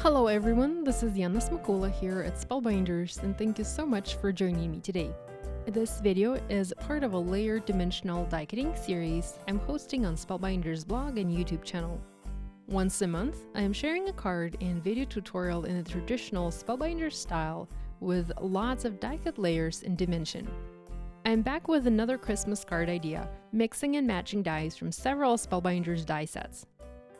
Hello everyone, this is Yana Smakula here at Spellbinders, and thank you so much for joining me today. This video is part of a layered dimensional die cutting series I'm hosting on Spellbinders blog and YouTube channel. Once a month, I am sharing a card and video tutorial in the traditional Spellbinders style with lots of die cut layers and dimension. I'm back with another Christmas card idea, mixing and matching dies from several Spellbinders die sets.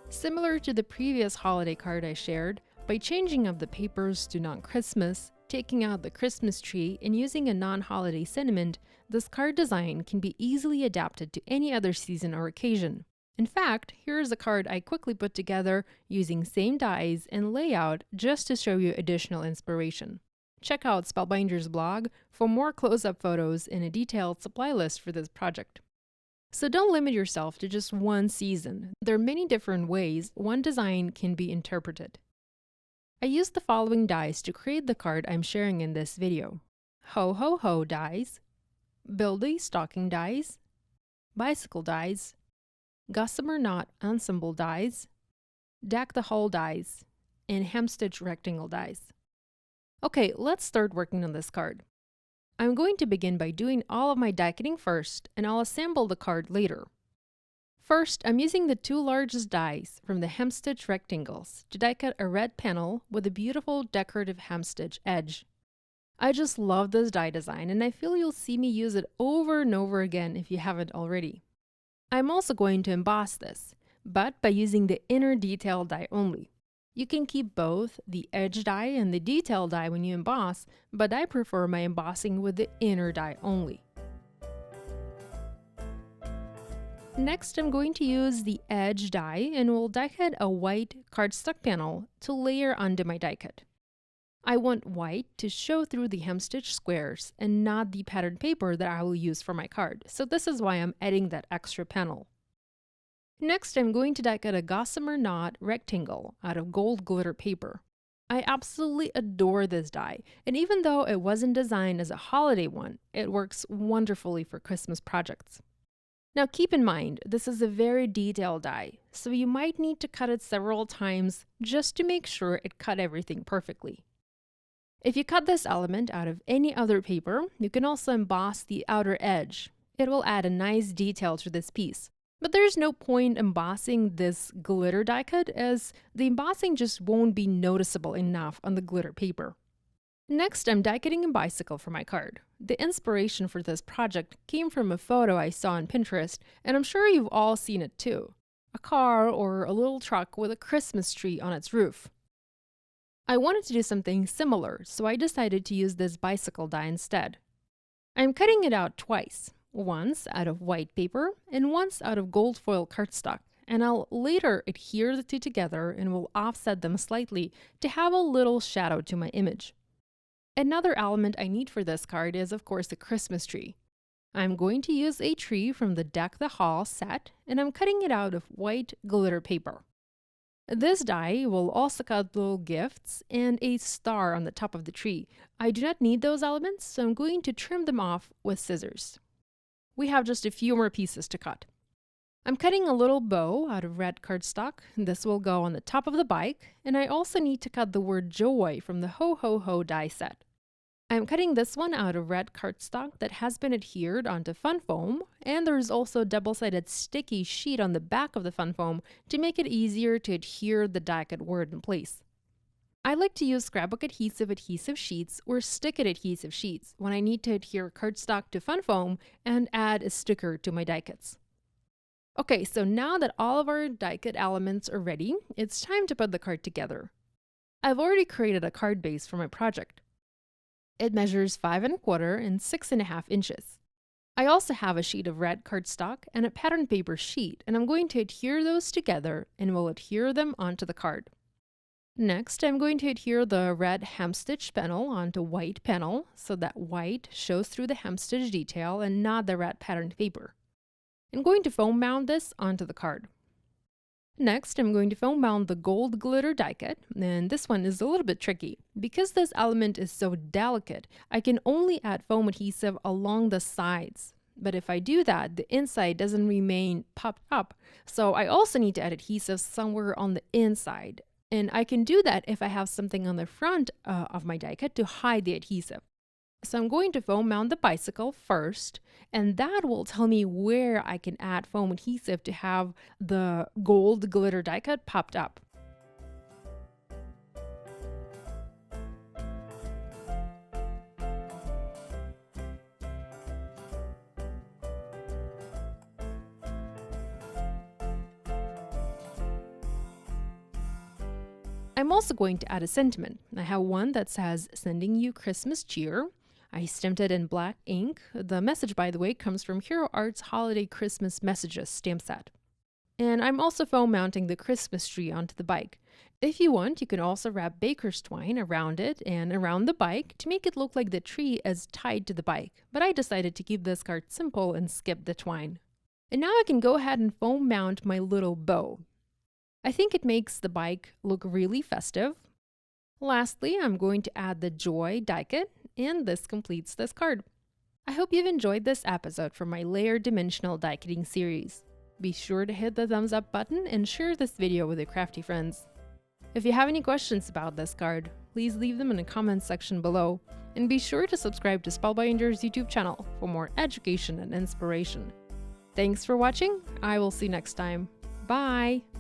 Similar to the previous holiday card I shared, by changing up the papers to non-Christmas, taking out the Christmas tree, and using a non-holiday sentiment, this card design can be easily adapted to any other season or occasion. In fact, here is a card I quickly put together using same dies and layout just to show you additional inspiration. Check out Spellbinders blog for more close-up photos and a detailed supply list for this project. So don't limit yourself to just one season. There are many different ways one design can be interpreted. I used the following dies to create the card I'm sharing in this video. Ho Ho Ho dies, Build a Stocking dies, Bicycle dies, Gossamer Knot Ensemble dies, Deck the Hole dies, and Hemstitch Rectangle dies. Okay, let's start working on this card. I'm going to begin by doing all of my die cutting first, and I'll assemble the card later. First, I'm using the two largest dies from the Hemstitch Rectangles to die cut a red panel with a beautiful decorative hemstitch edge. I just love this die design, and I feel you'll see me use it over and over again if you haven't already. I'm also going to emboss this, but by using the inner detail die only. You can keep both the edge die and the detail die when you emboss, but I prefer my embossing with the inner die only. Next, I'm going to use the edge die and will die cut a white cardstock panel to layer onto my die cut. I want white to show through the hemstitch squares and not the patterned paper that I will use for my card, so this is why I'm adding that extra panel. Next, I'm going to die cut a gossamer knot rectangle out of gold glitter paper. I absolutely adore this die, and even though it wasn't designed as a holiday one, it works wonderfully for Christmas projects. Now keep in mind, this is a very detailed die, so you might need to cut it several times just to make sure it cut everything perfectly. If you cut this element out of any other paper, you can also emboss the outer edge. It will add a nice detail to this piece. But there's no point embossing this glitter die cut, as the embossing just won't be noticeable enough on the glitter paper. Next, I'm die cutting a bicycle for my card. The inspiration for this project came from a photo I saw on Pinterest, and I'm sure you've all seen it too. A car or a little truck with a Christmas tree on its roof. I wanted to do something similar, so I decided to use this bicycle die instead. I'm cutting it out twice. Once out of white paper and once out of gold foil cardstock, and I'll later adhere the two together and will offset them slightly to have a little shadow to my image. Another element I need for this card is, of course, the Christmas tree. I'm going to use a tree from the Deck the Hall set, and I'm cutting it out of white glitter paper. This die will also cut little gifts and a star on the top of the tree. I do not need those elements, so I'm going to trim them off with scissors. We have just a few more pieces to cut. I'm cutting a little bow out of red cardstock. This will go on the top of the bike, and I also need to cut the word joy from the Ho Ho Ho die set. I'm cutting this one out of red cardstock that has been adhered onto fun foam, and there's also a double-sided sticky sheet on the back of the fun foam to make it easier to adhere the die cut word in place. I like to use scrapbook adhesive sheets or stick-it adhesive sheets when I need to adhere cardstock to fun foam and add a sticker to my die cuts. Okay, so now that all of our die cut elements are ready, it's time to put the card together. I've already created a card base for my project. It measures 5 1/4 and 6.5 inches. I also have a sheet of red cardstock and a patterned paper sheet, and I'm going to adhere those together and will adhere them onto the card. Next, I'm going to adhere the red hemstitch panel onto white panel so that white shows through the hemstitch detail and not the red patterned paper. I'm going to foam mount this onto the card. Next, I'm going to foam mount the gold glitter die cut, and this one is a little bit tricky. Because this element is so delicate, I can only add foam adhesive along the sides. But if I do that, the inside doesn't remain popped up, so I also need to add adhesive somewhere on the inside. And I can do that if I have something on the front of my die cut to hide the adhesive. So I'm going to foam mount the bicycle first, and that will tell me where I can add foam adhesive to have the gold glitter die cut popped up. I'm also going to add a sentiment. I have one that says, "Sending you Christmas cheer." I stamped it in black ink. The message, by the way, comes from Hero Art's Holiday Christmas Messages stamp set. And I'm also foam mounting the Christmas tree onto the bike. If you want, you can also wrap baker's twine around it and around the bike to make it look like the tree is tied to the bike. But I decided to keep this card simple and skip the twine. And now I can go ahead and foam mount my little bow. I think it makes the bike look really festive. Lastly, I'm going to add the Joy die cut, and this completes this card. I hope you've enjoyed this episode from my layered dimensional die cutting series. Be sure to hit the thumbs up button and share this video with your crafty friends. If you have any questions about this card, please leave them in the comments section below, and be sure to subscribe to Spellbinders YouTube channel for more education and inspiration. Thanks for watching. I will see you next time. Bye!